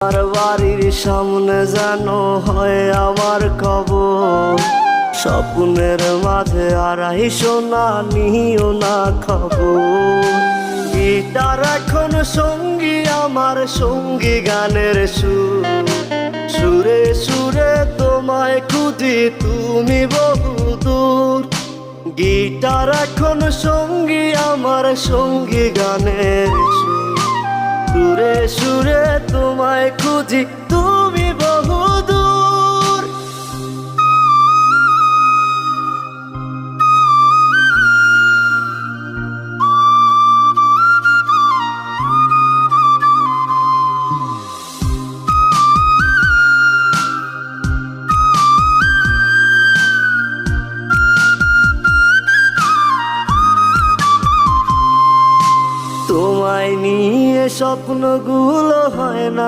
আমার বাড়ির সামনে যেন হয় আমার কবর, স্বপ্নের মাঝে আড়াইশো না নিও না খবর। গিটার এখন সঙ্গী আমার, সঙ্গী গানের সুর, সুরে সুরে তোমায় খুঁজি তুমি বহুদূর। গিটার এখন সঙ্গী আমার, সঙ্গী গানের সুর, সুরে সুরে তোমায় খুঁজি তুমি বহুদূর। তোমায় নিয়ে স্বপ্নগুলো হয় না